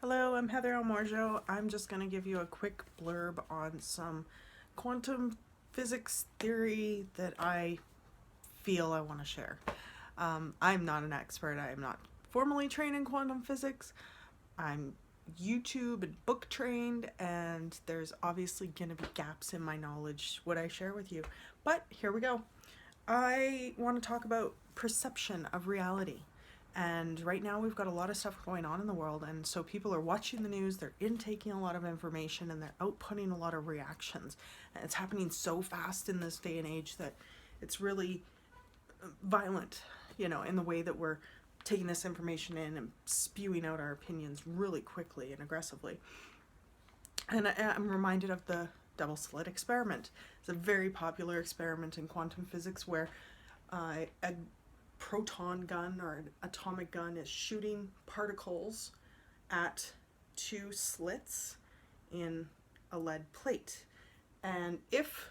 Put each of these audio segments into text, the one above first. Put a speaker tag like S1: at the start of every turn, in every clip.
S1: Hello, I'm Heather Almorjo. I'm just going to give you a quick blurb on some quantum physics theory that I feel I want to share. I'm not an expert. I am not formally trained in quantum physics. I'm YouTube and book trained, and there's obviously going to be gaps in my knowledge, what I share with you. But here we go. I want to talk about perception of reality. And right now we've got a lot of stuff going on in the world, and so people are watching the news, they're intaking a lot of information, and they're outputting a lot of reactions. And it's happening so fast in this day and age that it's really violent, in the way that we're taking this information in and spewing out our opinions really quickly and aggressively. And I'm reminded of the Doubleslit experiment. It's a very popular experiment in quantum physics where a proton gun or an atomic gun is shooting particles at two slits in a lead plate. And if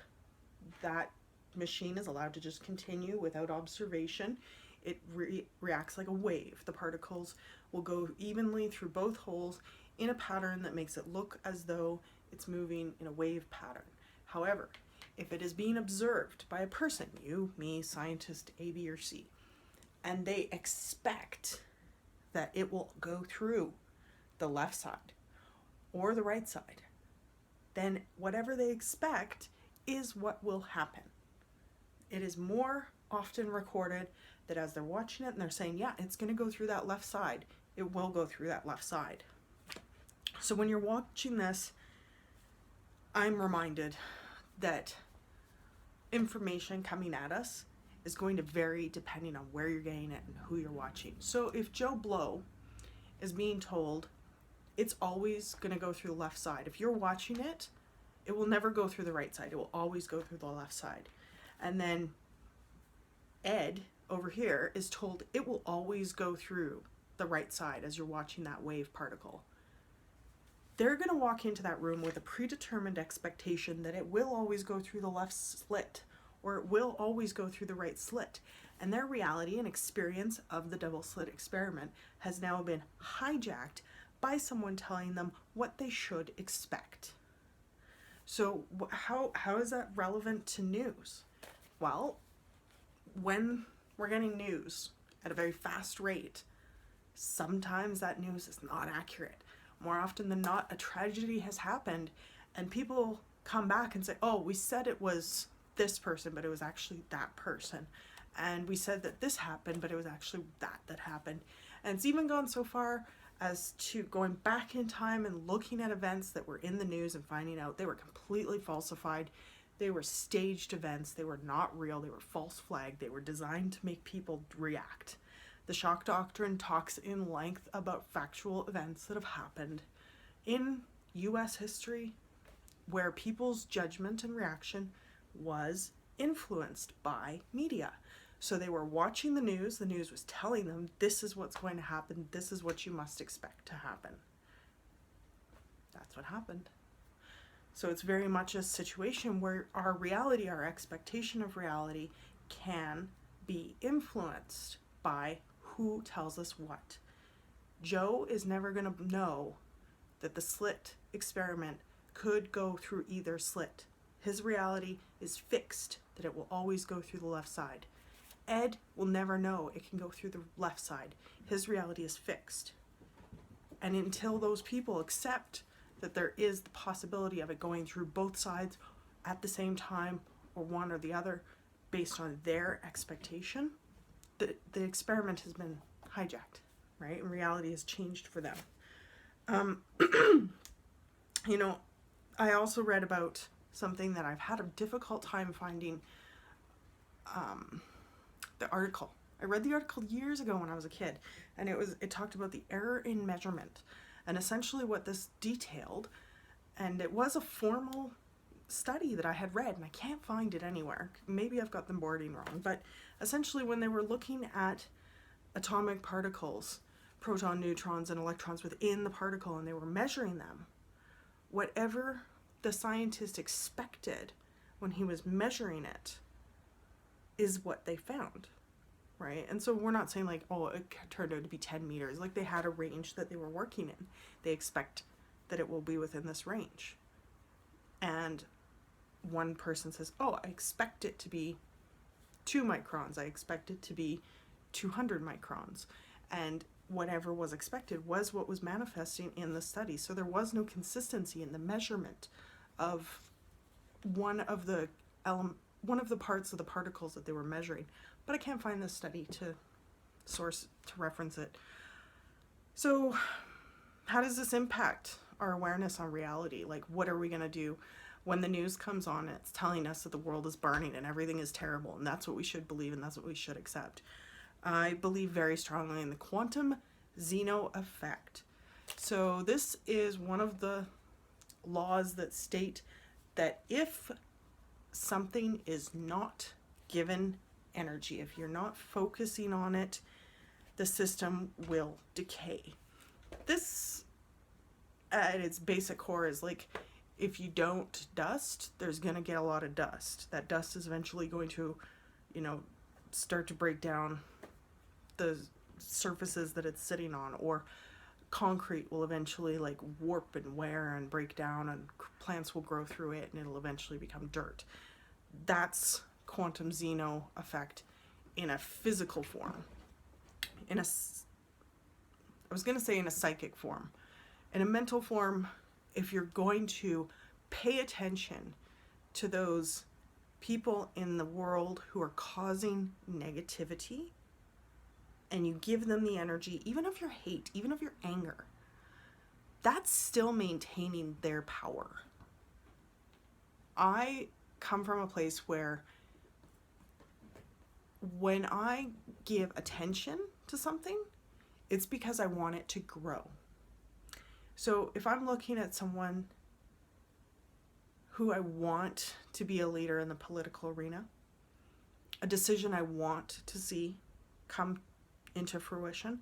S1: that machine is allowed to just continue without observation, it reacts like a wave. The particles will go evenly through both holes in a pattern that makes it look as though it's moving in a wave pattern. However, if it is being observed by a person, you, me, scientist A, B, or C, and they expect that it will go through the left side or the right side, then whatever they expect is what will happen. It is more often recorded that as they're watching it and they're saying, yeah, it's going to go through that left side, it will go through that left side. So when you're watching this, I'm reminded that information coming at us is going to vary depending on where you're getting it and who you're watching. So if Joe Blow is being told it's always going to go through the left side, if you're watching it, it will never go through the right side. It will always go through the left side. And then Ed over here is told it will always go through the right side as you're watching that wave particle. They're going to walk into that room with a predetermined expectation that it will always go through the left slit, or it will always go through the right slit. And their reality and experience of the double slit experiment has now been hijacked by someone telling them what they should expect. So how is that relevant to news? Well, when we're getting news at a very fast rate, sometimes that news is not accurate. More often than not, a tragedy has happened and people come back and say, oh, we said it was this person, but it was actually that person. And we said that this happened, but it was actually that happened. And it's even gone so far as to going back in time and looking at events that were in the news and finding out they were completely falsified. They were staged events. They were not real. They were false flagged. They were designed to make people react. The shock doctrine talks in length about factual events that have happened in US history where people's judgment and reaction was influenced by media. So they were watching the news was telling them this is what's going to happen, this is what you must expect to happen. That's what happened. So it's very much a situation where our reality, our expectation of reality can be influenced by who tells us what. Joe is never going to know that the slit experiment could go through either slit. His reality is fixed, that it will always go through the left side. Ed will never know it can go through the left side. His reality is fixed. And until those people accept that there is the possibility of it going through both sides at the same time, or one or the other, based on their expectation, the experiment has been hijacked, right? And reality has changed for them. I also read about something that I've had a difficult time finding the article. I read the article years ago when I was a kid, and it talked about the error in measurement, and essentially what this detailed, and it was a formal study that I had read, and I can't find it anywhere. Maybe I've got the wording wrong, but essentially when they were looking at atomic particles, proton, neutrons, and electrons within the particle, and they were measuring them, whatever the scientist expected when he was measuring it is what they found, right? And so we're not saying like, oh, it turned out to be 10 meters. Like, they had a range that they were working in. They expect that it will be within this range. And one person says, oh, I expect it to be 2 microns. I expect it to be 200 microns. And whatever was expected was what was manifesting in the study. So there was no consistency in the measurement of one of the parts of the particles that they were measuring. But I can't find this study to source, to reference it. So how does this impact our awareness on reality? Like, what are we going to do when the news comes on? It's telling us that the world is burning and everything is terrible, and that's what we should believe and that's what we should accept. I believe very strongly in the quantum Zeno effect. So this is one of the laws that state that if something is not given energy, if you're not focusing on it, the system will decay. This, at its basic core, is like, if you don't dust, there's going to get a lot of dust. That dust is eventually going to, start to break down the surfaces that it's sitting on, or concrete will eventually like warp and wear and break down, and plants will grow through it, and it'll eventually become dirt. That's quantum Zeno effect in a physical form. I was going to say in a psychic form. In a mental form, if you're going to pay attention to those people in the world who are causing negativity, and you give them the energy, even of your hate, even of your anger, that's still maintaining their power. I come from a place where when I give attention to something, it's because I want it to grow. So if I'm looking at someone who I want to be a leader in the political arena, a decision I want to see come into fruition,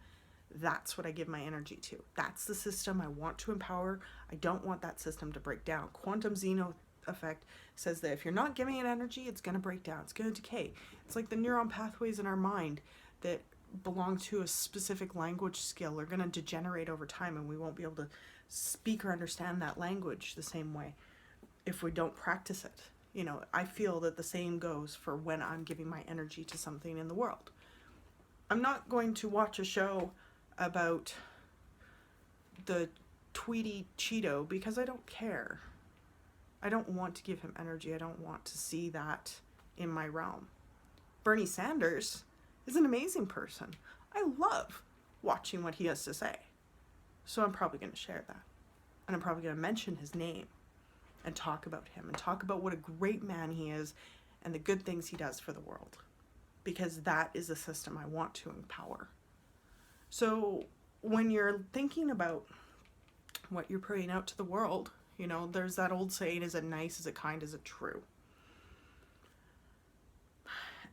S1: that's what I give my energy to. That's the system I want to empower. I don't want that system to break down. Quantum Zeno effect says that if you're not giving it energy, it's going to break down. It's going to decay. It's like the neuron pathways in our mind that belong to a specific language skill are going to degenerate over time, and we won't be able to speak or understand that language the same way if we don't practice it. I feel that the same goes for when I'm giving my energy to something in the world. I'm not going to watch a show about the Tweety Cheeto because I don't care. I don't want to give him energy. I don't want to see that in my realm. Bernie Sanders is an amazing person. I love watching what he has to say. So I'm probably going to share that. And I'm probably going to mention his name and talk about him and talk about what a great man he is and the good things he does for the world. Because that is a system I want to empower. So when you're thinking about what you're putting out to the world, there's that old saying, is it nice, is it kind, is it true?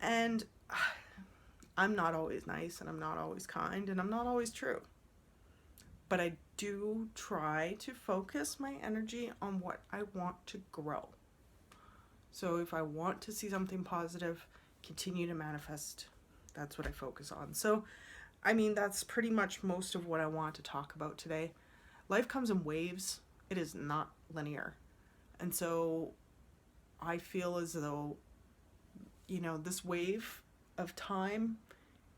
S1: And I'm not always nice, and I'm not always kind, and I'm not always true. But I do try to focus my energy on what I want to grow. So if I want to see something positive continue to manifest, that's what I focus on. So, that's pretty much most of what I want to talk about today. Life comes in waves. It is not linear. And so I feel as though, this wave of time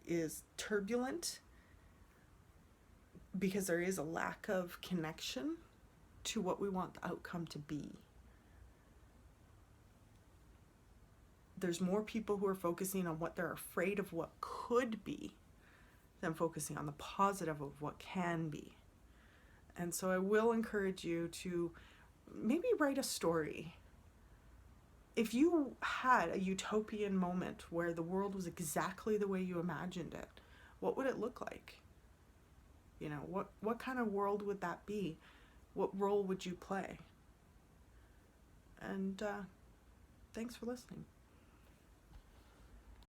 S1: is turbulent because there is a lack of connection to what we want the outcome to be. There's more people who are focusing on what they're afraid of what could be than focusing on the positive of what can be. And so I will encourage you to maybe write a story. If you had a utopian moment where the world was exactly the way you imagined it, what would it look like? What kind of world would that be? What role would you play? And thanks for listening.